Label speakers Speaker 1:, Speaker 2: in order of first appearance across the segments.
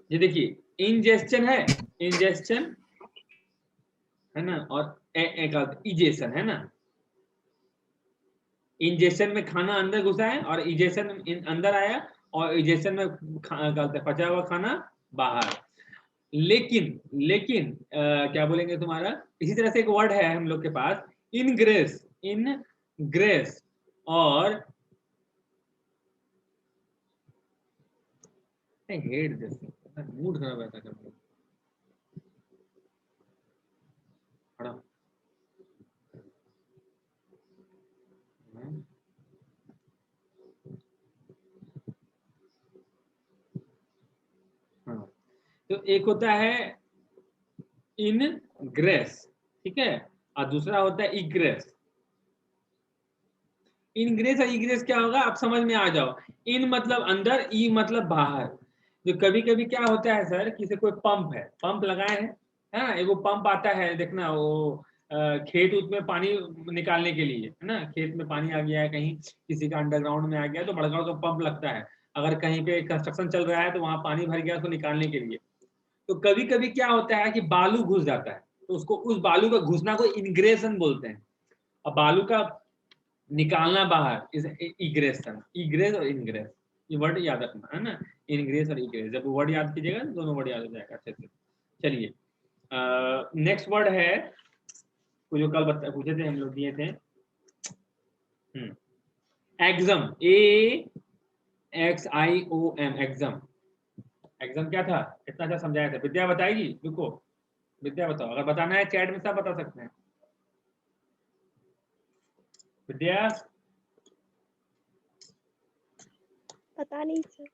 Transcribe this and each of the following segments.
Speaker 1: ये देखिए इंजेस्शन है, इंजेस्शन है ना, और इजेशन है ना। इंजेशन में खाना अंदर घुसा है और इजेशन अंदर आया, और इजेशन में पचा हुआ खाना बाहर। लेकिन लेकिन क्या बोलेंगे तुम्हारा, इसी तरह से एक वर्ड है हम लोग के पास, इनग्रेस, इनग्रेस और हेड दिस, मूड खराब रहता है खड़ा। हाँ, तो एक होता है इनग्रेस, ठीक है, और दूसरा होता है इग्रेस। इनग्रेस और इग्रेस क्या होगा, आप समझ में आ जाओ। इन मतलब अंदर, ई मतलब बाहर। जो कभी कभी क्या होता है सर, किसी कोई पंप है, पंप लगाए हैं, है ना, एगो पंप आता है, देखना वो खेत उत में पानी निकालने के लिए, है ना, खेत में पानी आ गया है, कहीं किसी का अंडरग्राउंड में आ गया तो बड़ा बड़ा पंप लगता है। अगर कहीं पे कंस्ट्रक्शन चल रहा है तो वहां पानी भर गया उसको निकालने के लिए। तो कभी कभी क्या होता है कि बालू घुस जाता है, तो उसको, उस बालू का घुसना को इनग्रेशन बोलते हैं, और बालू का निकालना बाहर इज इग्रेशन। इग्रेस और इनग्रेस, ये वर्ड याद रखना है ना, इनग्रेस और इग्रेस। जब वर्ड याद कीजिएगा दोनों वर्ड याद हो जाएगा अच्छे से। चलिए नेक्स्ट वर्ड है, जो कल पूछे थे हम लोग, दिए थे, एग्जाम, AXIOM, एग्जाम। एग्जाम क्या था, इतना अच्छा समझाया था। विद्या बताएगी, रुको विद्या बताओ, अगर बताना है चैट में सब बता सकते हैं। विद्या
Speaker 2: पता नहीं सर।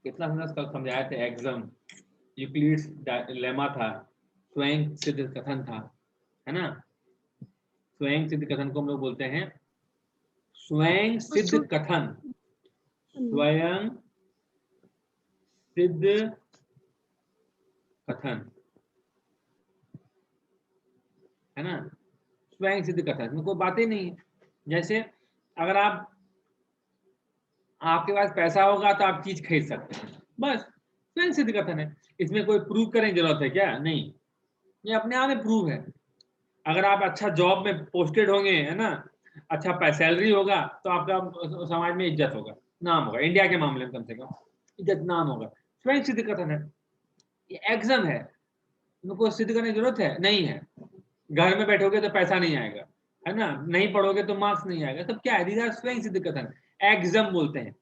Speaker 1: कितना सुंदर समझाए थे। एग्जाम यूक्लिड्स लेमा था, स्वयं सिद्ध कथन था, है ना। स्वयं सिद्ध कथन को हम लोग बोलते हैं स्वयं सिद्ध कथन, स्वयं सिद्ध कथन, है ना। स्वयं सिद्ध कथन में कोई बातें नहीं है। जैसे अगर आपके पास पैसा होगा तो आप चीज खरीद सकते हैं, बस स्वयं सिद्ध कथन है। इसमें कोई प्रूव करने की जरूरत है क्या, नहीं, ये अपने आप में प्रूव है। अगर आप अच्छा जॉब में पोस्टेड होंगे, है ना, अच्छा सैलरी होगा, तो आपका समाज में इज्जत होगा, नाम होगा, इंडिया के मामले में कम से कम इज्जत नाम होगा। स्वयं सिद्ध कथन है, ये एग्जाम है, उनको सिद्ध करने की जरूरत है नहीं है। घर में बैठोगे तो पैसा नहीं आएगा, है ना, नहीं पढ़ोगे तो मार्क्स नहीं आएगा, सब क्या है, दीज आर स्वयं सिद्ध कथन, एग्जाम बोलते हैं।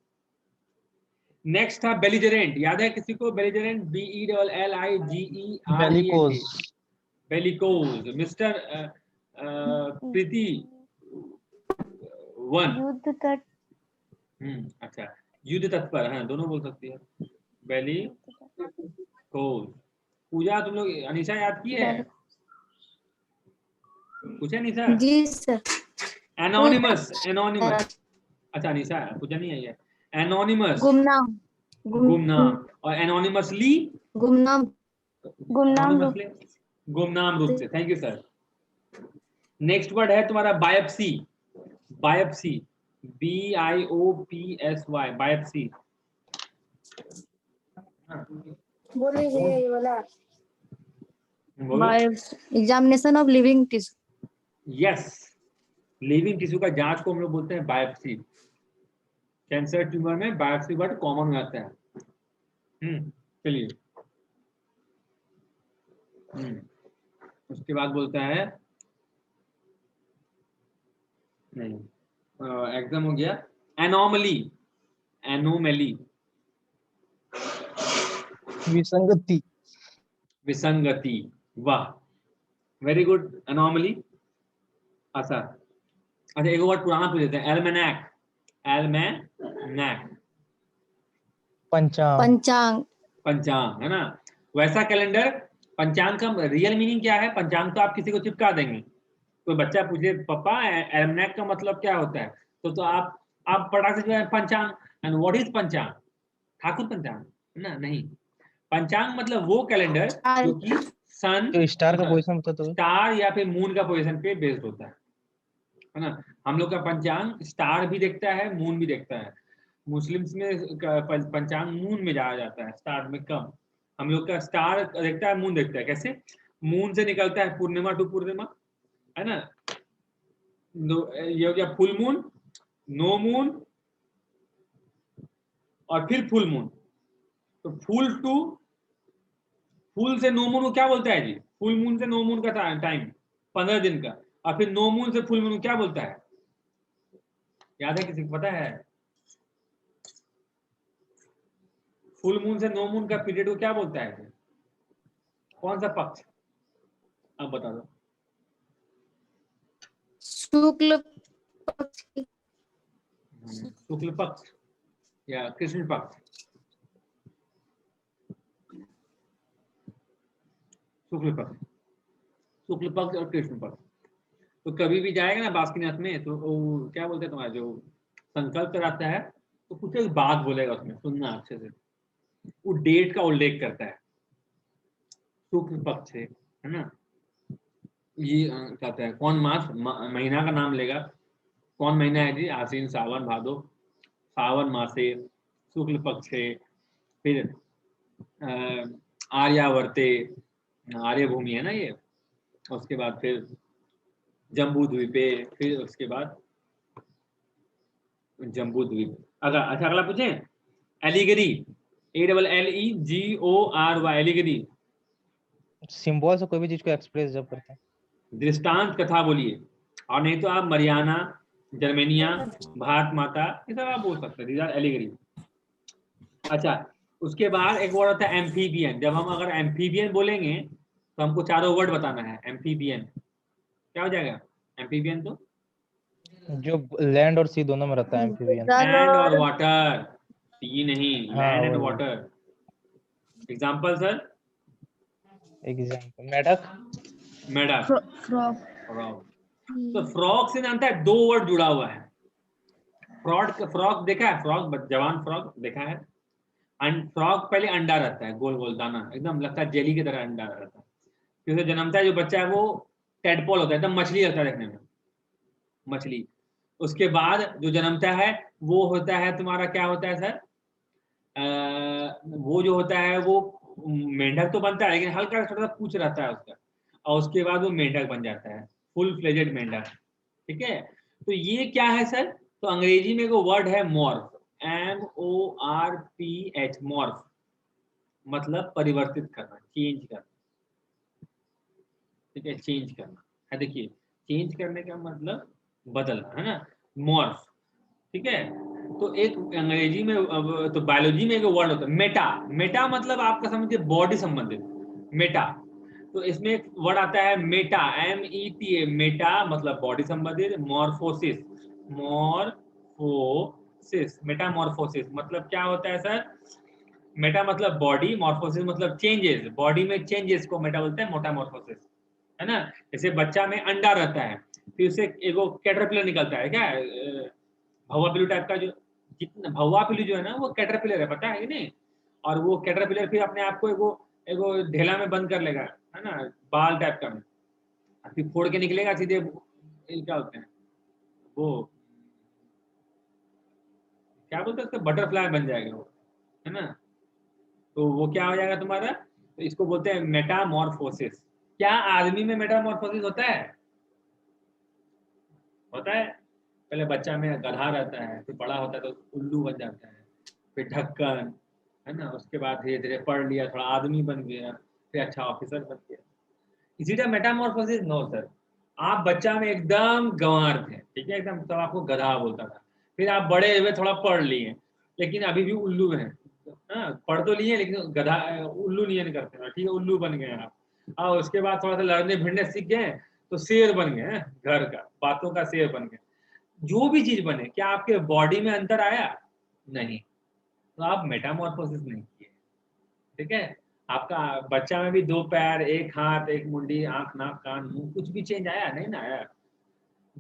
Speaker 1: नेक्स्ट था बेलिजरेंट, याद है किसी को, बेलिजरेंट, BELLIGERENT, बेलिकोज। मिस्टर प्रीति वन,
Speaker 2: युद्ध तट,
Speaker 1: अच्छा, युद्ध तत्पर, हाँ दोनों बोल सकती है, बेलिकोज। पूजा तुम लोग, अनीशा याद की है, पूछा अनीशा?
Speaker 2: जी सर।
Speaker 1: एनोनिमस, एनोनिमस, अच्छा अनीशा, पूजा नहीं आई है। एनोनिमस,
Speaker 2: गुमनाम,
Speaker 1: गुमनाम, और एनोनिमसली,
Speaker 2: गुमनाम, गुमनाम रूप,
Speaker 1: गुमनाम रूप से। Thank you sir. Next word है तुम्हारा बायोप्सी, बायोप्सी, BIOPSY, बायोप्सी।
Speaker 2: बोलिए ये वाला, examination of living tissue.
Speaker 1: Yes, living tissue का जांच को हम लोग बोलते हैं बायोप्सी। कैंसर ट्यूमर में बायोप्सी वर्ड कॉमन हो जाता है। चलिए, उसके बाद बोलता है, नहीं, एग्जाम हो गया। एनोमली, एनोमली,
Speaker 3: विसंगति,
Speaker 1: विसंगति, वाह, वेरी गुड, एनोमली। अच्छा अच्छा, एक वर्ड पुराना पूछ लेते हैं, एल्मेनाक, एल्मेनाक,
Speaker 3: पंचांग,
Speaker 2: पंचांग,
Speaker 1: पंचांग, है ना। वैसा कैलेंडर, पंचांग का रियल मीनिंग क्या है, पंचांग तो आप किसी को चिपका देंगे। कोई बच्चा पूछे पापा एल्मेनाक का मतलब क्या होता है, तो आप पढ़ा सकते हैं पंचांग, एंड व्हाट इज पंचांग, ठाकुर पंचांग, है ना, नहीं। पंचांग मतलब वो कैलेंडर जो कि सन,
Speaker 3: जो स्टार का पोजीशन होता है,
Speaker 1: स्टार या फिर मून का पोजीशन पे बेस्ड होता है ना। हम लोग का पंचांग स्टार भी देखता है, मून भी देखता है। मुस्लिम्स में पंचांग मून में जाया जाता है, स्टार में कम। हम लोग का स्टार देखता है, मून देखता है। कैसे? मून से निकलता है पूर्णिमा टू पूर्णिमा, है ना। ये हो गया फुल मून, नो मून और फिर फुल मून। तो फुल से नो मून को क्या बोलता है जी? फुल मून से नो मून का टाइम 15 दिन का। और फिर नो मून से फुल मून को क्या बोलता है? याद है किसी को पता है? फुल मून से नो मून का पीरियड को क्या बोलता है? कौन सा पक्ष? आप बता दो।
Speaker 2: शुक्ल पक्ष की।
Speaker 1: शुक्ल पक्ष या कृष्ण पक्ष? शुक्ल पक्ष, शुक्ल पक्ष और कृष्ण पक्ष। तो कभी भी जाएगा ना बासुकीनाथ में, तो वो क्या बोलते हैं तुम्हारा जो संकल्प कराता है, तो कुछ एक बात बोलेगा उसमें, सुनना अच्छे से। वो डेट का उल्लेख करता है, शुक्ल पक्ष है ना। ये कहता है कौन मास महीना का नाम लेगा, कौन महीना है जी? आश्विन सावन भादो। सावन मासे शुक्ल पक्ष है। फिर आर्यावर्ते, आर्य भूमि है ना ये। उसके बाद फिर जम्बू द्वीपे, फिर उसके बाद जम्बू द्वीप। अच्छा अगला पूछे, एलिगरी, ALLEGORY, एलिगरी।
Speaker 3: सिंबल से कोई भी चीज को एक्सप्रेस जब करते हैं।
Speaker 1: दृष्टांत कथा बोलिए, और नहीं तो आप मरियाना, जर्मेनिया, भारत माता, ये सब आप बोल सकते हैं। These are allegory. अच्छा, उसके बाद एक वर्ड होता है एम्फीबियन। जब हम अगर एम्फीबियन बोलेंगे तो हमको चारों वर्ड बताना है। एम्फीबियन क्या हो जाएगा? एम्फीबियन तो
Speaker 3: जो लैंड और सी दोनों में रहता है एम्फीबियन।
Speaker 1: लैंड और वाटर, सी नहीं,
Speaker 3: हाँ
Speaker 1: लैंड एंड
Speaker 3: वही।
Speaker 1: वाटर। Example sir?
Speaker 3: एग्जाम्पल मेढक,
Speaker 1: मेढक,
Speaker 2: फ्रॉग।
Speaker 1: फ्रॉग। तो फ्रॉग से जानता है, दो वर्ड जुड़ा हुआ है। फ्रॉग देखा है? फ्रॉग, जवान फ्रॉग देखा है? फ्रॉग पहले अंडा रहता है, गोल गोल दाना, एकदम लगता है जेली की तरह अंडा रहता है। फिर उसे जन्मता है जो बच्चा है, वो टेडपोल होता है, एकदम मछली रहता है देखने में, मछली। उसके बाद जो जन्मता है वो होता है तुम्हारा, क्या होता है सर? वो जो होता है वो मेंढक तो बनता है, लेकिन हल्का थोड़ा सा पूंछ रहता है उसका, और उसके बाद वो मेंढक बन जाता है, फुल फ्लेजेड मेंढक। ठीक है? तो ये क्या है सर? तो अंग्रेजी में वो वर्ड है मॉर्फ, MORPH, मॉर्फ मतलब परिवर्तित करना, चेंज करना। ठीक है? चेंज करना है। देखिए, चेंज करने का मतलब बदलना है ना, मॉर्फ। ठीक है? तो एक अंग्रेजी में, तो बायोलॉजी में एक वर्ड होता है मेटा। मेटा मतलब आपका समझिए बॉडी संबंधित, मेटा। तो इसमें एक वर्ड आता है मेटा, META, मेटा मतलब बॉडी संबंधित। मॉर्फोसिस, मॉर्फोसिस, मेटामॉर्फोसिस मतलब क्या होता है सर? मेटा मतलब बॉडी, मॉर्फोसिस मतलब चेंजेस, बॉडी में चेंजेस को मेटा बोलते हैं, मोटामॉर्फोसिस, है ना। जैसे बच्चा में अंडा रहता है, फिर उसे एगो कैटरपिलर निकलता है, क्या भौवा पिल्लू टाइप का, जो जितना भौवा पिल्लू जो है ना, वो कैटरपिलर है, पता है कि नहीं? और वो कैटरपिलर फिर अपने आप को एगो एगो ढेला में बंद कर लेगा, है ना, बाल टाइप का में, फिर फोड़ के निकलेगा सीधे। क्या होते हैं वो, क्या बोलते हैं उसको, बटरफ्लाई बन जाएगा वो, है ना। तो वो क्या हो जाएगा तुम्हारा? तो इसको बोलते हैं मेटामॉर्फोसिस। क्या आदमी में मेटामॉर्फोसिस होता है? होता है। पहले बच्चा में गधा रहता है, फिर बड़ा होता है तो उल्लू बन जाता है, फिर ढक्कन, है ना। उसके बाद धीरे धीरे पढ़ लिया, थोड़ा आदमी बन गया, फिर अच्छा ऑफिसर बन गया। इसी तरह मेटामॉर्फोसिस नो सर। आप बच्चा में एकदम गंवार थे, ठीक है, एकदम, तब आपको गधा बोलता था। फिर आप बड़े हुए, थोड़ा पढ़ लिए, लेकिन अभी भी उल्लू हैं। हाँ, पढ़ तो लिए लेकिन गधा, उल्लू नहीं करते हैं, ठीक है, उल्लू बन गए आप। और उसके बाद थोड़ा सा लड़ने भिड़ने सीख गए, तो शेर बन गए हैं, घर का, बातों का शेर बन गए। जो भी चीज बने, क्या आपके बॉडी में अंतर आया? नहीं। तो आप मेटामॉर्फोसिस नहीं किए। ठीक है? आपका बच्चा में भी 2 पैर, 1 हाथ, 1 मुंडी, आंख, नाक, कान, मुंह, कुछ भी चेंज आया? नहीं ना आया।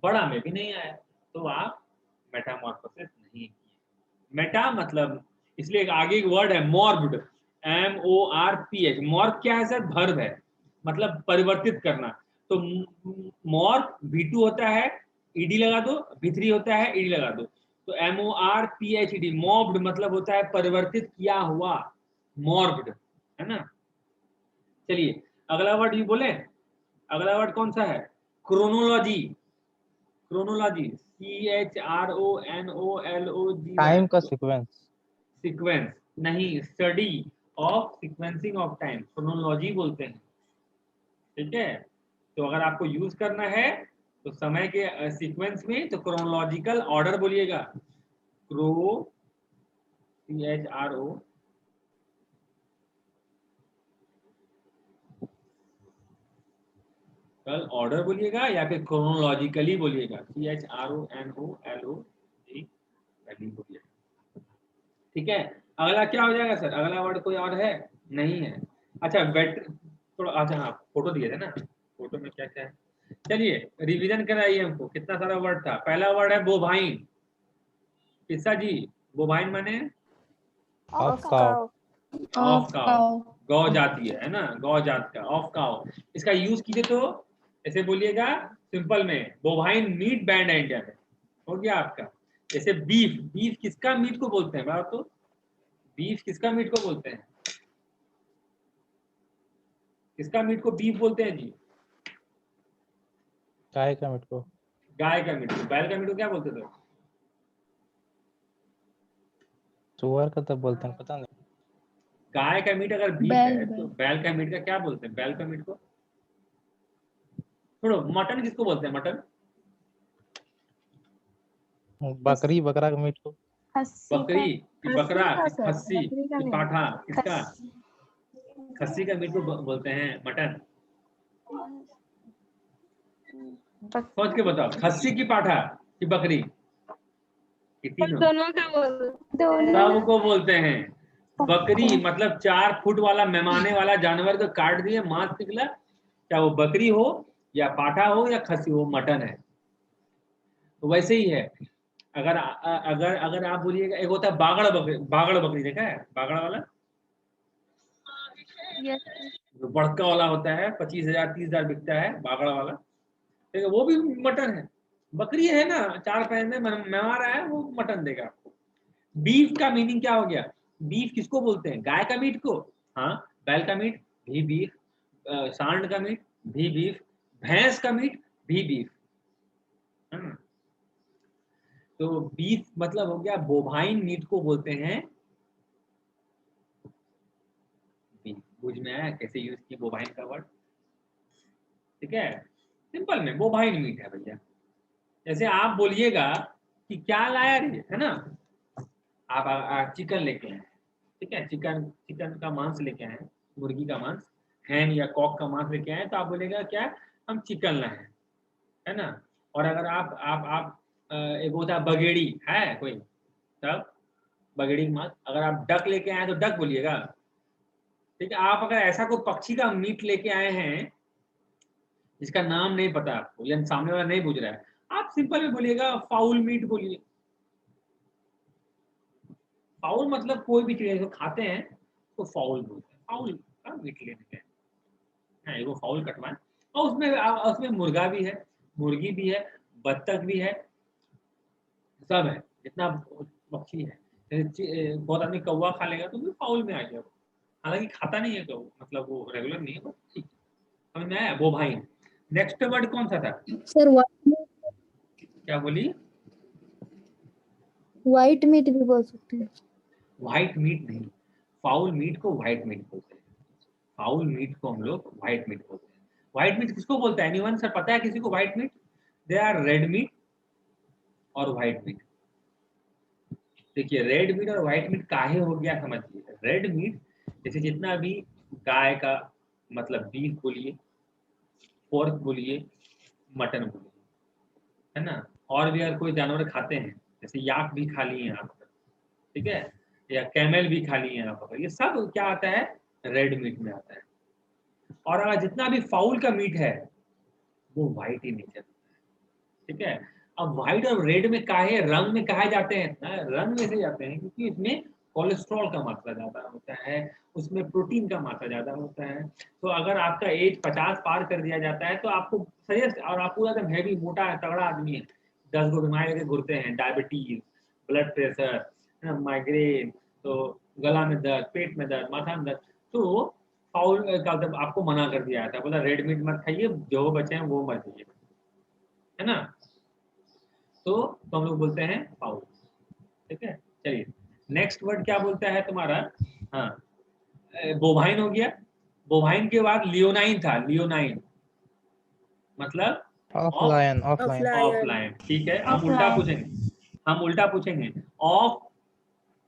Speaker 1: बड़ा में भी नहीं आया। तो आप मेटामॉर्फोसिस नहीं किए। मेटा मतलब, इसलिए एक आगे एक वर्ड है मॉर्ब्ड, MORPH। मॉर्ब क्या है सर? भर्ब है, मतलब परिवर्तित करना। तो मॉर्ब V2 होता है, ED लगा दो, V3 होता है, ED लगा दो। तो MORPHD, मॉब्ड मतलब होता है परिवर्तित किया हुआ, मॉर्ब्ड, है ना। चलिए अगला वर्ड भी बोले, अगला वर्ड कौन सा है? क्रोनोलॉजी। Chronology, CHRONOLOGY।
Speaker 3: टाइम का सीक्वेंस।
Speaker 1: सीक्वेंस नहीं, study of sequencing of time, chronology बोलते हैं। ठीक है, तो अगर आपको यूज करना है तो समय के सीक्वेंस में तो क्रोनोलॉजिकल ऑर्डर बोलिएगा, CHRO कल ऑर्डर बोलिएगा या फिर क्रोनोलॉजिकली बोलिएगा, CHRONOLOGY बोलिएगा। ठीक है, अगला क्या हो जाएगा सर? अगला वर्ड कोई और है? नहीं है। अच्छा वेट थोड़ा, अच्छा हाँ फोटो दिए थे ना, फोटो में क्या क्या है? चलिए रिवीजन कराइए हमको, कितना सारा वर्ड था। पहला वर्ड है बोवाइन। किस्सा जी, बोवाइन माने
Speaker 3: ऑफ काउ।
Speaker 1: ऑफ काउ, गौ जाती है ना, गौ जात का, ऑफ काउ। इसका यूज कीजिए तो ऐसे बोलिएगा सिंपल में, बोवाइन मीट बैंड है इंडिया में, हो गया आपका। जैसे बीफ, बीफ किसका मीट को बोलते हैं बात, तो बीफ किसका मीट को बोलते हैं? किसका मीट को बीफ बोलते हैं जी?
Speaker 3: गाय का मीट को।
Speaker 1: गाय का मीट को। बैल का मीट को क्या बोलते थे?
Speaker 3: सुअर का तब बोलते हैं, पता नहीं।
Speaker 1: गाय का मीट अगर बीफ
Speaker 2: बैल,
Speaker 1: है तो बैल का मीट का क्या बोलते हैं? बैल का मीट को छोड़ो, मटन किसको बोलते हैं? मटन
Speaker 3: बकरी, बकरा का मीट को।
Speaker 1: बकरी कि बकरा कि
Speaker 2: सर,
Speaker 1: खस्सी
Speaker 2: बकरी का
Speaker 1: कि
Speaker 2: नहीं।
Speaker 1: पाठा, किसका? खस्सी का मीट को बोलते हैं मटन। सोच के बताओ, खस्सी की पाठा कि बकरी कि तीनों?
Speaker 2: दोनों का बोल,
Speaker 1: सबको बोलते हैं। बकरी मतलब 4 फुट वाला मेहमाने वाला जानवर को काट दिए, मांस निकला, क्या वो बकरी हो या पाठा हो या खस्सी हो, मटन है। तो वैसे ही है, अगर अगर अगर आप बोलिएगा, एक होता है बागड़ बकरी, बागड़ बकरी देखा है? बागड़ वाला
Speaker 2: यस
Speaker 1: जो बड़का वाला होता है, 25,000 30,000 बिकता है, बागड़ वाला। ठीक है, वो भी मटन है। बकरी है ना, 4 पैर में मेवा रहा है, वो मटन देगा आपको। बीफ का मीनिंग क्या हो गया? बीफ किसको बोलते हैं? गाय का मीट को, हाँ। बैल का मीट भी बीफ, सांड का मीट भी बीफ, भैंस का मीट भी बीफ, है ना। तो बीफ मतलब हो गया, बोवाइन मीट को बोलते हैं बीफ। बुझ में आया कैसे यूज की बोवाइन का वर्ड? ठीक है, सिंपल में बोवाइन मीट है भैया। जैसे आप बोलिएगा कि क्या लाया रे, है ना, आप चिकन लेके आए, ठीक है, चिकन चिकन का मांस लेके आए, मुर्गी का मांस, हैन या कॉक का मांस लेके आए, तो आप बोलेगा क्या? हम चिकन लाए, है ना। और अगर आप एक होता है बगेड़ी, है कोई, तब बगेड़ी मांस। अगर आप डक लेके आए तो डक बोलिएगा। ठीक है, आप अगर ऐसा कोई पक्षी का मीट लेके आए हैं जिसका नाम नहीं पता आपको या सामने वाला नहीं पूछ रहा है, आप सिंपल में बोलिएगा फाउल मीट बोलिए। फाउल मतलब कोई भी चीज जो खाते हैं तो फाउल बोलते हैं, फाउल का मीट लेने हैं, हाँ, वो फाउल कटवाएं। और उसमें मुर्गा भी है, मुर्गी भी है, बत्तख भी है, सब है, जितना पक्षी है। बहुत आदमी कौवा खा लेगा तो भी फाउल में आ गया वो। हालांकि खाता नहीं है कौवा, मतलब वो रेगुलर नहीं है, बस ठीक समझ में आया। वो भाई नेक्स्ट वर्ड कौन सा था?
Speaker 2: सर,
Speaker 1: क्या बोली?
Speaker 2: व्हाइट मीट भी बोल सकते हैं।
Speaker 1: व्हाइट मीट नहीं, फाउल मीट को व्हाइट मीट बोलते हैं। फाउल मीट को हम लोग व्हाइट मीट बोलते हैं। व्हाइट मीट किसको बोलते हैं? एनीवन सर, पता है किसी को white meat? They are red meat और व्हाइट मीट। देखिए रेड मीट और व्हाइट मीट काहे हो गया समझिए। रेड मीट जैसे जितना भी गाय का मतलब बीफ बोलिए, पोर्क बोलिए, मटन बोलिए, है ना। और भी अगर कोई जानवर खाते हैं, जैसे याक भी खा लिए आप, ठीक है, या कैमल भी खा लिए आप, ये सब क्या आता है? रेड मीट में आता है। और अगर जितना भी फाउल का मीट है वो व्हाइट ही नेचर, ठीक है। अब व्हाइट और रेड में काहे रंग में कहा जाते हैं? रंग में से जाते हैं क्योंकि इसमें कोलेस्ट्रॉल का मात्रा ज्यादा होता है, उसमें प्रोटीन का मात्रा ज्यादा होता है। तो अगर आपका एज 50 पार कर दिया जाता है तो आपको सजेस्ट, और आप पूरा एकदम हैवी मोटा है, तगड़ा आदमी है, 10 गो बीमारी लेके घूरते हैं, डायबिटीज, ब्लड प्रेशर, माइग्रेन, तो गला में दर्द, पेट में दर्द, माथा में दर्द, तो फाउल का मतलब आपको मना कर दिया था, बोला रेड मीट मत खाइए, जो बचे हैं वो मत खाइए, है ना। तो हम लोग बोलते हैं फाउल, ठीक है। चलिए नेक्स्ट वर्ड क्या बोलता है तुम्हारा, हाँ बोवाइन हो गया। बोवाइन के बाद लियोनाइन था, लियोनाइन मतलब
Speaker 3: ऑफलाइन ऑफलाइन
Speaker 1: ऑफलाइन, ठीक है। हम उल्टा
Speaker 2: Offline.
Speaker 1: पूछेंगे, हम उल्टा पूछेंगे, ऑफ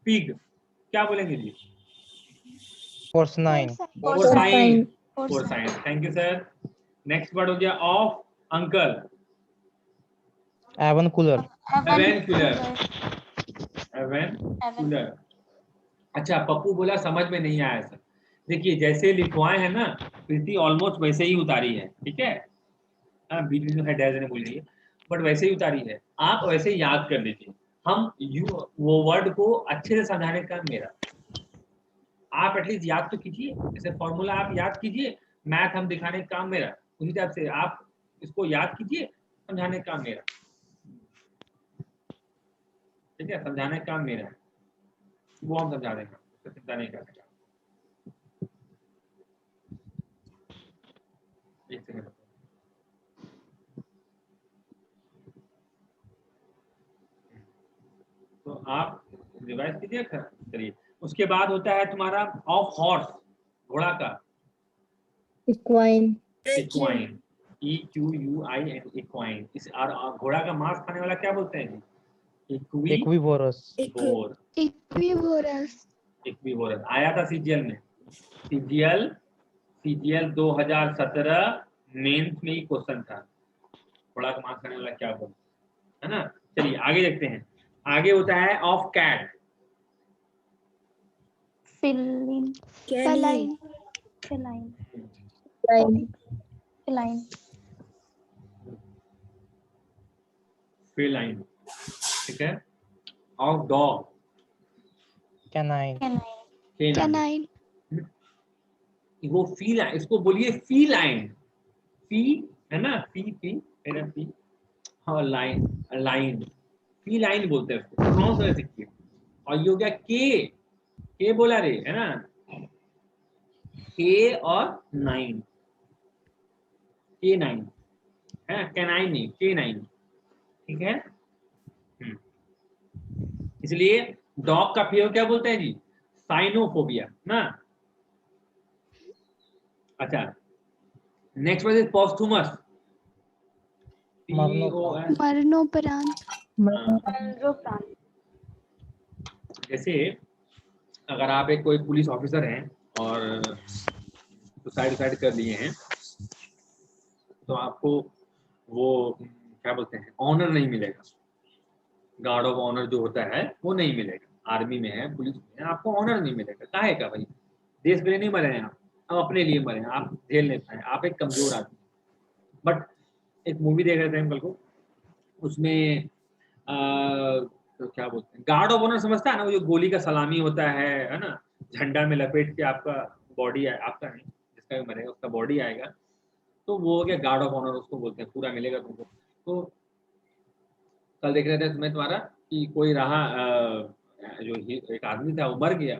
Speaker 1: पिग क्या बोलेंगे जी,
Speaker 3: porcine
Speaker 1: porcine,
Speaker 2: Porcine.
Speaker 1: Porcine, thank you sir. Next word हो गया ऑफ अंकल,
Speaker 3: एवनकुलर
Speaker 1: एवेंकुलर, एवेंकुलर। अच्छा पप्पू बोला समझ में नहीं आया सर, देखिए जैसे लिखवाए हैं ना प्रीति ऑलमोस्ट वैसे ही उतारी है, ठीक है। हाँ बीच में डैज ने बोल रही है, बट वैसे ही उतारी है, आप वैसे ही याद कर लीजिए। हम वो वर्ड को अच्छे से समझाने का मेरा, आप एटलीस्ट याद तो कीजिए, जैसे फॉर्मूला आप याद कीजिए, मैथ हम दिखाने का काम मेरा, उसी टाइप से आप इसको याद कीजिए, समझाने का काम मेरा, ठीक है। समझाने का काम मेरा है, वो हम समझा देंगे, तो चिंता नहीं करने का। एक सेकंड, तो आप रिवाइज कीजिए। चलिए उसके बाद होता है तुम्हारा ऑफ हॉर्स, घोड़ा का,
Speaker 2: Equine.
Speaker 1: Equine, EQUIN, equine. इस और घोड़ा का मांस खाने वाला क्या बोलते हैं,
Speaker 3: एक्विवोरस
Speaker 1: इक्विवोर,
Speaker 2: Equivorous.
Speaker 1: इक्विवोरस आया था सीजीएल में, सीजीएल 2017 मेंस में ही क्वेश्चन था, घोड़ा का मांस खाने वाला क्या बोलते है ना। चलिए आगे देखते हैं, आगे होता है of cat,
Speaker 4: Feline. Feline. Feline.
Speaker 2: Line.
Speaker 4: Feline.
Speaker 1: Feline, ठीक है। Of dog,
Speaker 3: canine
Speaker 4: Canine.
Speaker 1: Canine, वो फीलाइन, इसको बोलिए फीलाइन, फी है ना, फी फी है ना, फी, हाँ लाइन, लाइन, फीलाइन बोलते हैं उसको, प्रोनाउंस कर सकते हैं। और ये हो गया के बोला रे, है ना, के और नाइन, के नाइन है, कैनाइन नहीं, के नाइन, ठीक है। इसलिए डॉग का फियर क्या बोलते हैं जी, साइनोफोबिया ना। अच्छा नेक्स्ट वर्ड इज पोस्टुमस,
Speaker 3: मरणोपरांत
Speaker 4: मरणोपरांत.
Speaker 2: Microphone.
Speaker 1: जैसे अगर आप एक कोई पुलिस ऑफिसर हैं और सुसाइड कर लिए हैं, तो आपको वो क्या बोलते हैं, ऑनर नहीं मिलेगा, गार्ड ऑफ ऑनर जो होता है वो नहीं मिलेगा। आर्मी में है, पुलिस में है, आपको ऑनर नहीं मिलेगा, काहे का भाई, देश के लिए नहीं मरे हैं आप अपने लिए मरे हैं, आप झेल नहीं पाए, आप एक कमजोर आदमी। बट एक मूवी देख रहे थे हम कल को, उसमें तो क्या बोलते हैं, गार्ड ऑफ ऑनर समझता है ना, वो जो गोली का सलामी होता है ना, झंडा में लपेट के आपका बॉडी, आपका नहीं, जिसका भी मरेगा उसका बॉडी आएगा, तो वो हो गया गार्ड ऑफ ऑनर, उसको बोलते हैं, पूरा मिलेगा तुमको। तो कल देख रहे थे तुम्हें तुम्हारा कि कोई रहा जो एक आदमी था वो मर गया,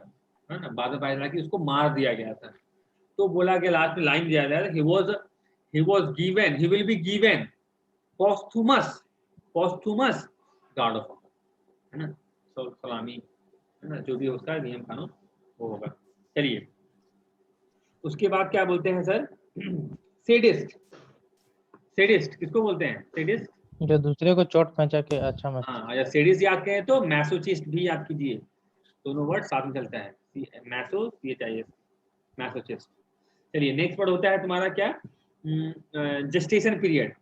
Speaker 1: है ना, बाद में पता चला कि उसको मार दिया गया था। तो बोला कि लास्ट में लाइन दिया गया, he was given, he will be given posthumous guard of honour, है ना, सलामी, है ना, जो भी उसका नियम कानून वो होगा। चलिए उसके बाद क्या बोलते हैं सर, सेडिस्ट, सेडिस्ट किसको बोलते हैं, सेडिस्ट,
Speaker 3: जो दूसरे को चोट पहुंचा के, अच्छा मैं
Speaker 1: हाँ अगर सेडिस्ट याद करें तो मैसोचिस्ट भी याद कीजिए, दोनों वर्ड साथ में चलता है, मैसो CHIS, मैसोचिस्ट। चलिए नेक्स्ट वर्ड होता है तुम्हारा क्या, जेस्टेशन पीरियड,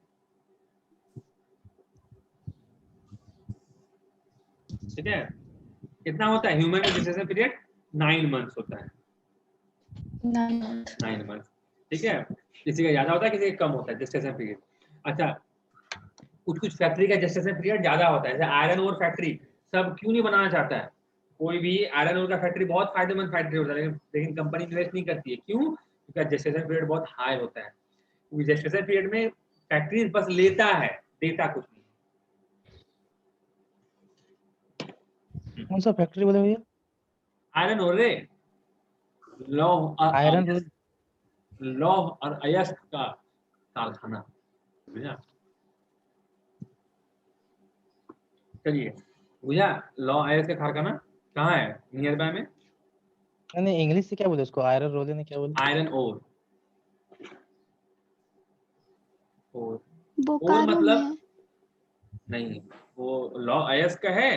Speaker 1: ठीक है। कितना होता है ह्यूमन में जेस्टेशन पीरियड, 9 मंथ्स होता है, 9 मंथ्स, ठीक है। किसी का ज्यादा होता है, किसी का कम होता है जेस्टेशन पीरियड। अच्छा कुछ फैक्ट्री का जेस्टेशन पीरियड ज्यादा होता है, जैसे आयरन ओर फैक्ट्री, सब क्यों नहीं बनाना चाहता है, कोई भी आयरन ओर का फैक्ट्री बहुत फायदेमंद फैक्ट्री होता है, लेकिन कंपनी इन्वेस्ट नहीं करती है, क्यों, क्योंकि जेस्टेशन पीरियड बहुत हाई होता है, क्योंकि जेस्टेशन पीरियड में फैक्ट्री बस लेता है, देता कुछ नहीं।
Speaker 3: कौन सा फैक्ट्री बोले भैया?
Speaker 1: आयरन ओर रे, लौह
Speaker 3: आयरन रोल।
Speaker 1: लौह और अयस्क का कारखाना, बुझा? चलिए, बुझा? लौह अयस्क का कारखाना कहाँ है? नियर बाय में
Speaker 3: नहीं इंग्लिश से क्या बोले उसको? आयरन रोल ने क्या बोले?
Speaker 1: Iron ore. ओर
Speaker 4: बोकारो में
Speaker 1: मतलब
Speaker 4: है।
Speaker 1: नहीं, वो लौह अयस्क का है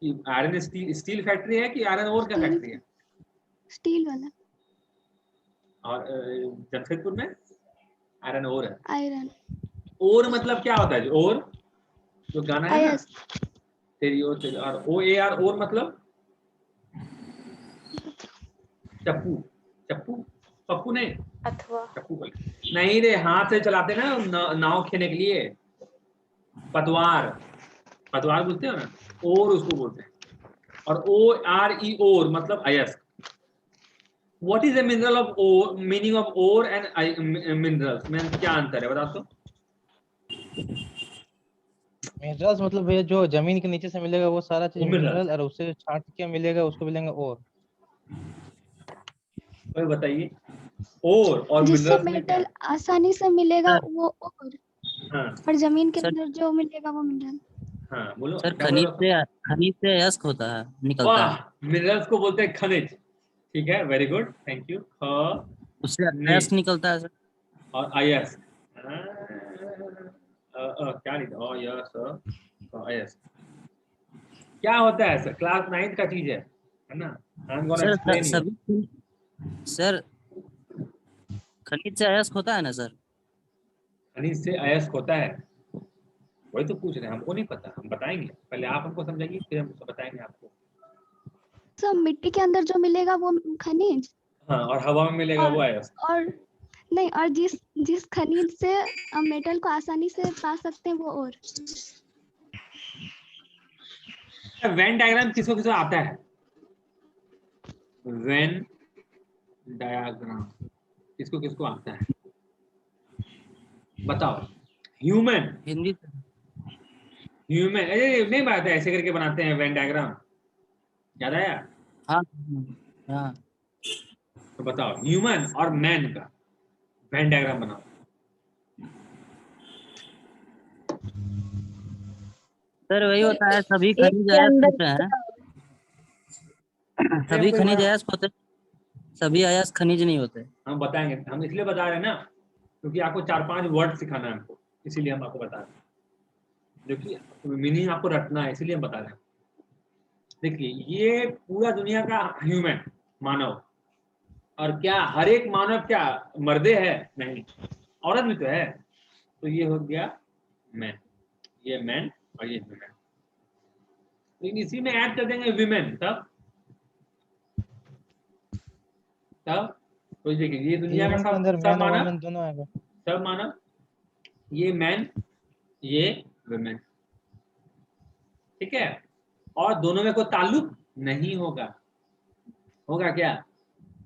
Speaker 1: कि आयरन स्टील फैक्ट्री है कि आयरन ओर का
Speaker 4: स्टील,
Speaker 1: फैक्ट्री है?
Speaker 4: स्टील वाला।
Speaker 1: और जमशेदपुर में आयरन ओर है।
Speaker 4: आयरन।
Speaker 1: ओर मतलब क्या होता है? जो ओर, जो गाना है ना,
Speaker 4: अयस्क।
Speaker 1: तेरी ओर तेरी, और ओ ए आर, ओर मतलब चप्पू, चप्पू, पप्पू नहीं,
Speaker 2: अथवा
Speaker 1: चप्पू बोले नहीं रे, हाथ से चलाते ना नाव खेने के लिए, पतवार, पतवार बोलते हो ना, ओर उसको बोलते हैं। और ओ आर ई, ओर मतलब अयस्क। What is the mineral of ore, meaning of ore and minerals में क्या अंतर है बता तो?
Speaker 3: मिनरल्स मतलब भैया जो जमीन के नीचे से मिलेगा वो सारा चीज
Speaker 1: वो
Speaker 3: मिनरल,
Speaker 1: मिनरल्स,
Speaker 3: और उससे छांट के मिलेगा उसको मिलेंगे और।
Speaker 1: कोई बताइए, और
Speaker 4: जिससे
Speaker 1: मिनरल्स में क्या
Speaker 4: मेटल
Speaker 1: है?
Speaker 4: आसानी से मिलेगा
Speaker 5: सर
Speaker 4: वो और।
Speaker 1: हाँ
Speaker 4: और जमीन के
Speaker 5: सर
Speaker 4: अंदर जो मिलेगा वो मिनरल।
Speaker 1: हाँ, बोलो
Speaker 5: सर
Speaker 1: क्या बोल रहे हो?
Speaker 5: खनिज से अयस्क होता है, निकलता
Speaker 1: वाह,
Speaker 5: है,
Speaker 1: मिनरल्स को बोलते हैं खनिज। ठीक है, वेरी गुड, थैंक यू।
Speaker 5: उससे
Speaker 1: खनिज
Speaker 5: अयस्क निकलता है सर।
Speaker 1: और अयस्क, क्या लिखा? अयस्क क्या होता है सर? क्लास 9 का चीज है ना? I am gonna
Speaker 5: sir
Speaker 1: explain you.
Speaker 5: सभी सर खनिज से अयस्क होता है ना सर?
Speaker 1: खनिज से अयस्क होता है, वही तो पूछ रहे हैं, हमको नहीं पता, हम बताएंगे, पहले आप हमको समझाइए फिर हम बताएंगे आपको।
Speaker 4: सब मिट्टी के अंदर जो मिलेगा वो खनिज।
Speaker 1: हाँ, और हवा में मिलेगा वो अयस्क।
Speaker 4: और नहीं, और जिस जिस खनिज से मेटल को आसानी से पा सकते हैं वो और।
Speaker 1: वेन डायग्राम किसको किसको आता है? वेन डायग्राम किसको किसको आता है बताओ? ह्यूमन,
Speaker 5: हिंदी।
Speaker 1: ह्यूमन, अरे नहीं बात है, ऐसे करके बनाते हैं वेन डायग्राम, याद आया?
Speaker 5: हाँ हाँ
Speaker 1: तो बताओ, ह्यूमन और मैन का वेन डायग्राम बनाओ।
Speaker 5: सर वही होता है, सभी
Speaker 2: एक
Speaker 5: खनिज
Speaker 2: के
Speaker 5: अयस्क
Speaker 2: अंदर
Speaker 5: होते हैं,
Speaker 1: अरे
Speaker 5: सभी
Speaker 1: हमको
Speaker 5: खनिज अयस्क होते हैं, सभी अयस्क खनिज नहीं होते।
Speaker 1: हम बताएंगे, हम इसलिए बता रहे हैं ना क्योंकि आपको 4-5 वर्ड सिखाना है हमको, इसीलिए हम आपको बता रहे हैं, जो कि मीनिंग आपको रटना है, इसीलिए हम बता रहे हैं। देखिए, ये पूरा दुनिया का ह्यूमन, मानव, और क्या हर एक मानव क्या मर्दे है? नहीं, औरत भी तो है। तो ये हो गया मैन, ये मैन और ये ह्यूमन, लेकिन इसी में ऐड कर देंगे विमेन, तब तो देखिए, ये दुनिया का
Speaker 3: ह्यूमन के अंदर
Speaker 1: सब
Speaker 3: मैन और
Speaker 1: मानव,
Speaker 3: वुमेन दोनों आएगा।
Speaker 1: सब मानव, ये मैन, ये विमेन, ठीक है? और दोनों में कोई ताल्लुक नहीं होगा। होगा क्या?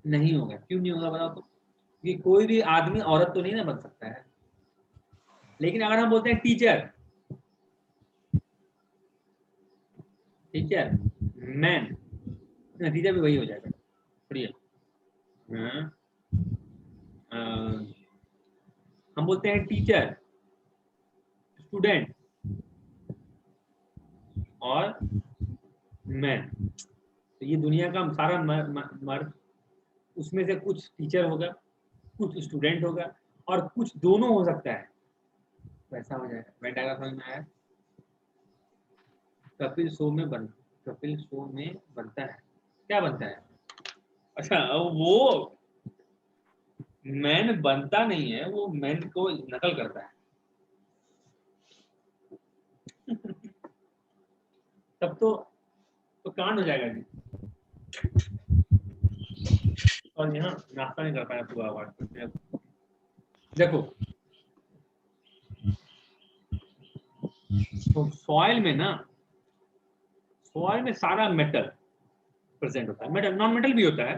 Speaker 1: नहीं होगा। क्यों नहीं होगा बताओ तो? कि कोई भी आदमी औरत तो नहीं ना बन सकता है। लेकिन अगर हम बोलते हैं टीचर, टीचर मैन, टीचर भी वही हो जाएगा, बढ़िया। हाँ, हम बोलते हैं टीचर, स्टूडेंट और मैन, तो ये दुनिया का सारा मर्द, उसमें से कुछ टीचर होगा, कुछ स्टूडेंट होगा, और कुछ दोनों हो सकता है, वैसा हो जाएगा। वेन डायग्राम समझ में आया? कपिल शो में बनता है, क्या बनता है? अच्छा, वो मैन बनता नहीं है, वो मैन को नकल करता है। तब तो कांड हो जाएगा जी। और यहाँ नाश्ता नहीं कर पाया पूरा आवाज। देखो, तो सॉइल में सारा मेटल प्रेजेंट होता है, मेटल, नॉन मेटल भी होता है,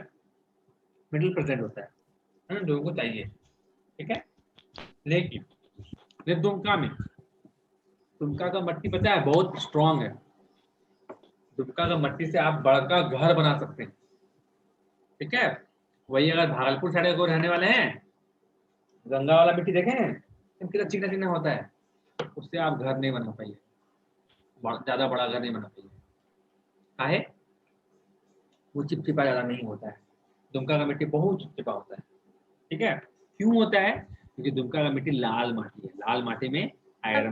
Speaker 1: मेटल प्रेजेंट होता है ना, लोगों को चाहिए, ठीक है? लेकिन ये दुमका का मट्टी पता है बहुत स्ट्रांग है, दुमका का मिट्टी से आप बड़का घर बना सकते हैं, ठीक है। वही अगर भागलपुर साइड को रहने वाले हैं, गंगा वाला मिट्टी देखे हैं कितना चिकना चिकना होता है, उससे आप घर नहीं बना पाइए, ज्यादा बड़ा घर नहीं बना पाइए। काहे? वो चिपचिपा ज्यादा नहीं होता है, दुमका का मिट्टी बहुत चिपचिपा होता है, ठीक है। क्यों होता है? क्योंकि दुमका का मिट्टी लाल माटी है, लाल माटी में आयरन।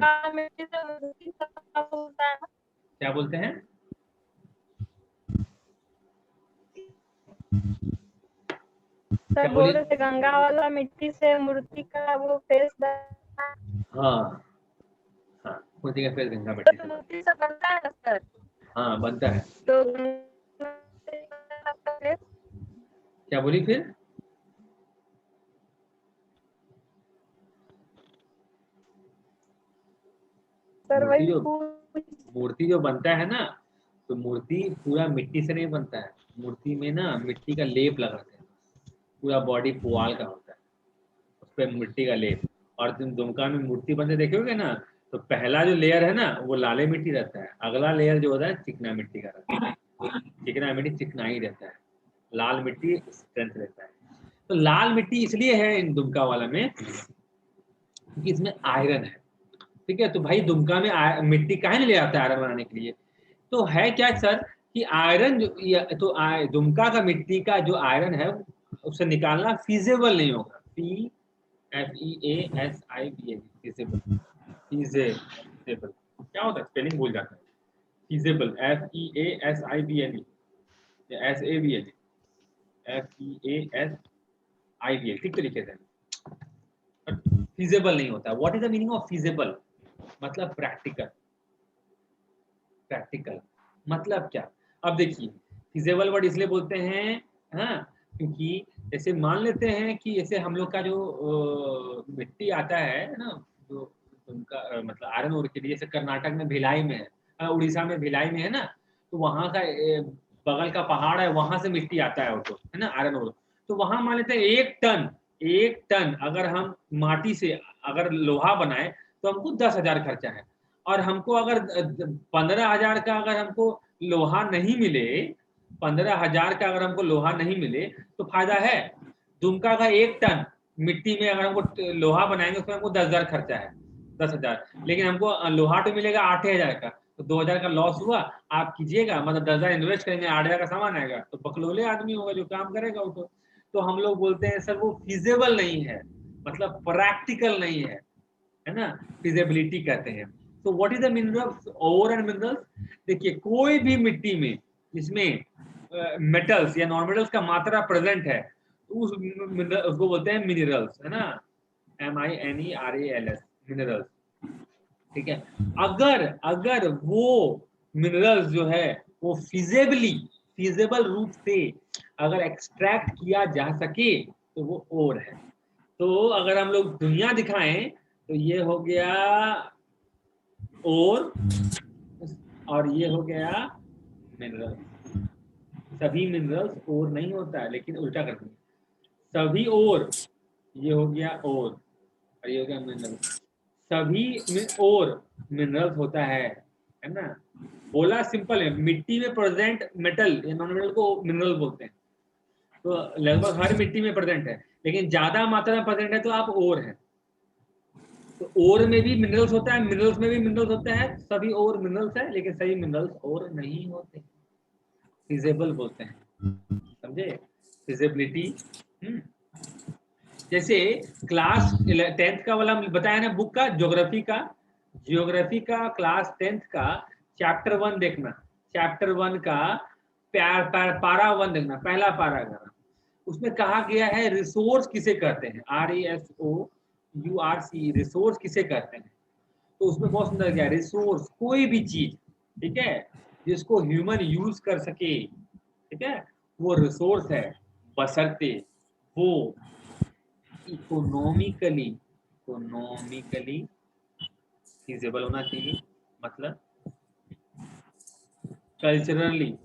Speaker 1: क्या बोलते हैं?
Speaker 6: सर बोल रहे थे गंगा वाला मिट्टी से मूर्ति का वो फेस
Speaker 1: हाँ हाँ, मूर्ति का फेस गंगा मिट्टी से
Speaker 6: मूर्ति से बनता है सर।
Speaker 1: हाँ बनता है।
Speaker 6: तो
Speaker 1: क्या बोली फिर?
Speaker 6: सर
Speaker 1: मूर्ति जो बनता है ना, तो मूर्ति पूरा मिट्टी से नहीं बनता है, मूर्ति में ना मिट्टी का लेप लगाते हैं, पूरा बॉडी पुआल का होता है, उस पर मिट्टी का लेप। और तुम दुमका में मूर्ति बनते देखोगे ना, तो पहला जो लेयर है ना वो लाले मिट्टी रहता है, अगला लेयर जो होता है चिकना मिट्टी का रहता है, चिकना मिट्टी चिकना ही रहता है, लाल मिट्टी स्ट्रेंथ रहता है। तो लाल मिट्टी इसलिए है इन दुमका वाला में क्योंकि इसमें आयरन है, ठीक है। तो भाई दुमका में मिट्टी काहे नहीं ले आता है आयरन बनाने के लिए? तो है क्या सर कि आयरन तो दुमका का मिट्टी का जो आयरन है उसे निकालना फीजेबल नहीं होगा। FEASIBLE फीजेबल, फीजेबल क्या होता है? स्पेलिंग भूल जाता है। फीजेबल FEASIBLE SABLE FEASIBLE ठीक तरीके से फीजेबल नहीं होता। What is the meaning of feasible? मतलब प्रैक्टिकल। प्रैक्टिकल मतलब क्या? अब देखिए फीजेबल वर्ड इसलिए बोलते हैं हाँ, क्योंकि जैसे मान लेते हैं कि जैसे हम लोग का जो मिट्टी आता है ना, जो उनका मतलब आयरन ओर के लिए, जैसे कर्नाटक में भिलाई में है, उड़ीसा में भिलाई में है ना, तो वहाँ का बगल का पहाड़ है, वहां से मिट्टी आता है वो, है ना, आयरन ओर। तो वहां मान लेते हैं 1 टन अगर हम माटी से अगर लोहा बनाए तो हमको 10,000 खर्चा है। और हमको अगर 15,000 का अगर हमको लोहा नहीं मिले, 15,000 का अगर हमको लोहा नहीं मिले तो फायदा है? दुमका का 1 टन मिट्टी में अगर हमको लोहा बनाएंगे उसमें हमको 10,000 खर्चा है, 10,000, लेकिन हमको लोहा तो मिलेगा 8,000 का, तो 2,000 का लॉस हुआ। आप कीजिएगा, मतलब 10,000 इन्वेस्ट करेंगे, 8,000 का सामान आएगा, तो बकलोले आदमी होगा जो काम करेगा वो। तो हम लोग बोलते हैं सर वो फिजिबल नहीं है, मतलब प्रैक्टिकल नहीं है, है ना, फिजिबिलिटी कहते हैं। तो what is the minerals, ore and minerals? देखिए कोई भी मिट्टी में जिसमें मेटल्स या नॉन मेटल्स का मात्रा प्रेजेंट है तो उसको बोलते हैं मिनरल्स, है ना, MINERALS मिनरल्स, ठीक है। अगर वो मिनरल्स जो है वो फिजिबल रूप से अगर एक्सट्रैक्ट किया जा सके तो वो ओर है। तो अगर हम लोग दुनिया दिखाएं तो ये हो गया और ये हो गया मिनरल। सभी मिनरल्स ओर नहीं होता है, लेकिन उल्टा कर देंगे, सभी ओर, ये हो गया और ये हो गया मिनरल। सभी और मिनरल्स होता है ना। बोला सिंपल है, मिट्टी में प्रेजेंट मेटल या नॉन मेटल को मिनरल बोलते हैं। तो लगभग हर मिट्टी में प्रेजेंट है, लेकिन ज्यादा मात्रा में प्रेजेंट है तो आप ओर है। तो ओर में भी मिनरल्स होता है, मिनरल्स में भी मिनरल्स होता है, सभी ओर मिनरल्स है, लेकिन सभी मिनरल्स ओर नहीं होते, फिजिबल बोलते हैं, समझे? फिजिबिलिटी। जैसे क्लास 10th का वाला बताया ना, बुक का ज्योग्राफी का क्लास 10th का चैप्टर 1 देखना, चैप्टर 1 का पारा 1 देखना, पहला पाराग्राफ। उसमें कहा गया है रिसोर्स किसे कहते हैं, RESOURC, रिसोर्स किसे कहते हैं। तो उसमें बहुत सुंदर गया, रिसोर्स कोई भी चीज, ठीक है, जिसको ह्यूमन यूज कर सके, ठीक है, वो रिसोर्स है, बशर्ते वो इकोनॉमिकली फिजिबल होना चाहिए, मतलब कल्चरली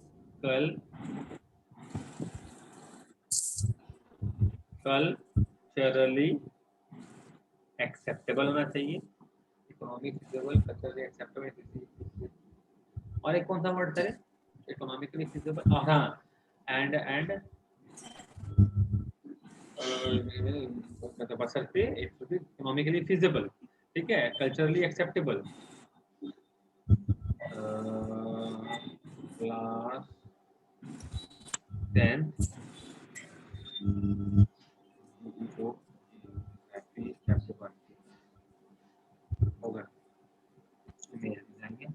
Speaker 1: एक्सेप्टेबल होना चाहिए, इकोनॉमिक फिजिबल, कल्चरली एक्सेप्टेबल। और एक कौन सा वर्ड है? इकोनॉमिकली फिजिबल, हाँ, एंड बशर्ते इकोनॉमिकली फिजिबल, ठीक है, कल्चरली एक्सेप्टेबल, क्लास 10 होगा, जाएंगे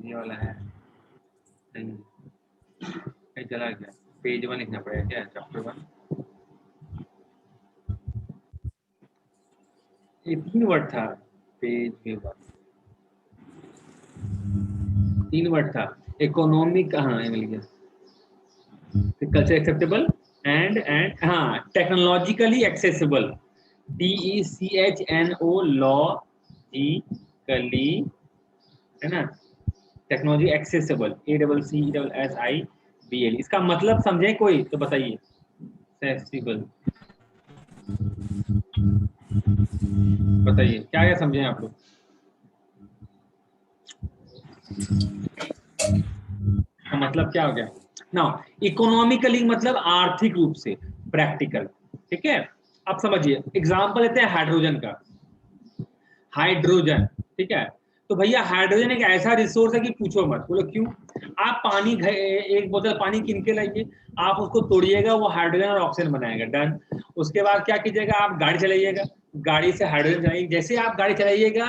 Speaker 1: ये वाला है नहीं, कहीं चला गया, पेज 1 लिखना पड़ेगा क्या, चैप्टर 1, ये 3 वर्ड था, पेज 1 3 वर्ड था, इकोनॉमिक, हाँ ये मिल गया, कल्चर एक्सेप्टेबल एंड हाँ टेक्नोलॉजिकली एक्सेसिबल, DECHNO लॉजिकली, है ना, टेक्नोलॉजी एक्सेसिबल, ACCESSIBL, इसका मतलब समझे कोई तो बताइए, एक्सेसिबल, बताइए क्या क्या समझे आप लोग, मतलब क्या हो गया ना, इकोनॉमिकली मतलब आर्थिक रूप से, प्रैक्टिकल, ठीक है। अब समझिए एग्जांपल लेते हैं हाइड्रोजन का, हाइड्रोजन, ठीक है, तो भैया हाइड्रोजन एक ऐसा रिसोर्स है कि पूछो मत, बोलो क्यों, आप पानी एक बोतल पानी किन के लाइए, आप उसको तोड़िएगा, वो हाइड्रोजन और ऑक्सीजन बनाएगा, डन। उसके बाद क्या कीजिएगा, आप गाड़ी चलाइएगा, गाड़ी से हाइड्रोजन चलाइए, जैसे आप गाड़ी चलाइएगा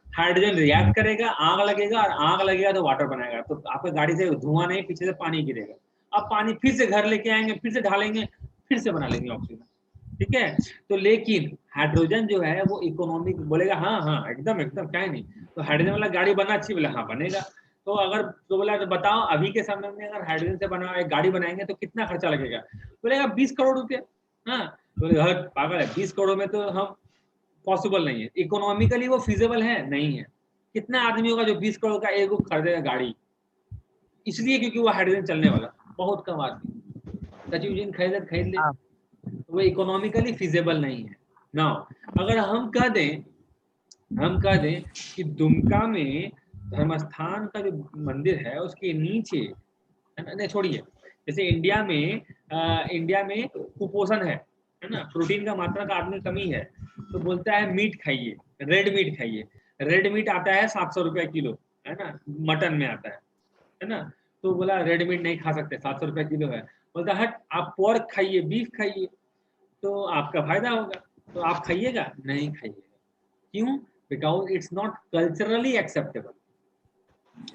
Speaker 1: हाइड्रोजन रिएक्ट करेगा, आग लगेगा, और आग लगेगा तो वाटर बनाएगा, तो आपका गाड़ी से धुआं नहीं, पीछे से पानी गिरेगा, अब पानी फिर से घर लेके आएंगे, फिर से ढालेंगे, फिर से बना लेंगे ऑक्सीजन, ठीक है। तो लेकिन हाइड्रोजन जो है वो इकोनॉमिक, बोलेगा हाँ हाँ एकदम एकदम, क्या नहीं, तो हाइड्रोजन वाला गाड़ी बनना चाहिए, बोला हाँ बनेगा, तो अगर तो बोला तो बताओ अभी के समय में अगर हाइड्रोजन से बना एक गाड़ी बनाएंगे तो कितना खर्चा लगेगा, बोलेगा 20 करोड़ रुपया, हाँ, बोले हर पागल है, 20 करोड़ में तो हम पॉसिबल नहीं है, इकोनॉमिकली वो फिजिबल है नहीं है, कितना आदमी होगा जो 20 करोड़ का एक खरीदेगा गाड़ी, इसलिए क्योंकि वो हाइड्रोजन चलने वाला, बहुत कम आदमी, सचिव खरीद ले, वो इकोनॉमिकली फिजिबल नहीं है ना। अगर हम कह दें कि दुमका में धर्मस्थान का जो मंदिर है उसके नीचे, नहीं छोड़िए, जैसे इंडिया में कुपोषण है ना, प्रोटीन का मात्रा का आदमी कमी है, तो बोलता है मीट खाइए, रेड मीट खाइए, रेड मीट आता है 700 रुपया किलो, है ना, मटन में आता है ना, तो बोला रेड मीट नहीं खा सकते, 700 रुपया किलो है, बोलता हट आप पोर्क खाइए, बीफ खाइए, तो आपका फायदा होगा, तो आप खाइएगा, नहीं खाइएगा, क्यों, because it's not culturally acceptable,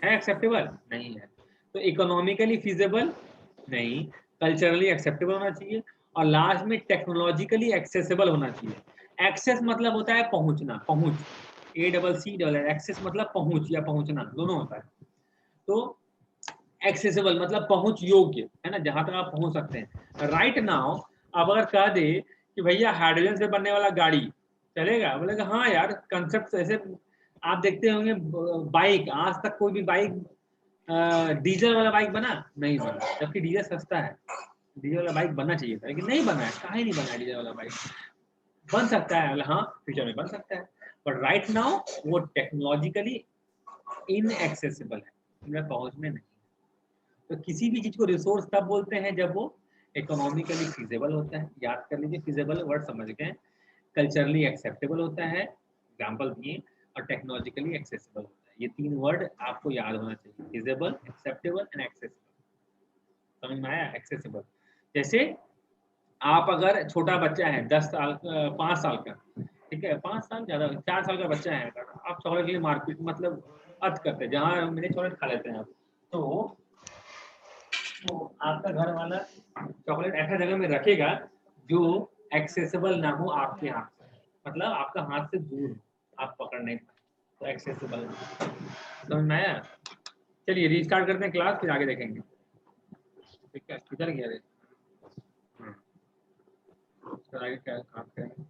Speaker 1: है एक्सेप्टेबल नहीं है, तो इकोनॉमिकली फिजिबल नहीं, कल्चरली एक्सेप्टेबल होना चाहिए, और लास्ट में टेक्नोलॉजिकली एक्सेसिबल होना चाहिए। एक्सेस मतलब होता है पहुंचना, पहुंच, ACC एक्सेस मतलब पहुंच या पहुंचना दोनों होता है, तो एक्सेसिबल मतलब पहुंच योग्य, है ना, जहां तक आप पहुंच सकते हैं। राइट नाउ अब अगर कह दे कि भैया हाइड्रोजन से बनने वाला गाड़ी चलेगा, बोलेगा हाँ यार, कंसेप्ट ऐसे आप देखते होंगे, बाइक, आज तक कोई भी बाइक डीजल वाला बाइक बना नहीं बना, जबकि डीजल सस्ता है, डीजल वाला बाइक बनना चाहिए था, लेकिन नहीं बना है, काहे नहीं बना डीजल वाला बाइक, बन सकता है, हाँ फ्यूचर में बन सकता है, बट राइट नाउ वो टेक्नोलॉजिकली इनएक्सेसिबल है, उनमें पहुंच में नहीं। तो किसी भी चीज को रिसोर्स तब बोलते हैं जब वो इकोनॉमिकली फिजिबल होता है, याद कर लीजिए, फिजिबल वर्ड समझ गए, कल्चरली एक्सेप्टेबल होता है, एग्जांपल दिए, और टेक्नोलॉजिकली एक्सेसिबल होता है, ये 3 वर्ड आपको याद होना चाहिए, फिजिबल, एक्सेप्टेबल एंड एक्सेसिबल, समझ में आया, एक्सेसिबल, जैसे आप अगर छोटा बच्चा है 10 साल 5 साल का, ठीक है, 5 साल ज्यादा, 4 साल का बच्चा है, अगर आप चॉकलेट के लिए मार्केट मतलब अत करते हैं, जहाँ मैंने चॉकलेट खा लेते हैं आप, तो आपका घर वाला चॉकलेट ऐसा जगह में रखेगा जो एक्सेसिबल ना हो आपके हाथ से, मतलब आपका हाथ से दूर हो, आप पकड़ नहीं पाए, तो एक्सेसिबल, समझ में आया। चलिए रीस्टार्ट करते हैं क्लास, फिर आगे देखेंगे, ठीक है, किधर गया रे, आगे क्या काम करेंगे।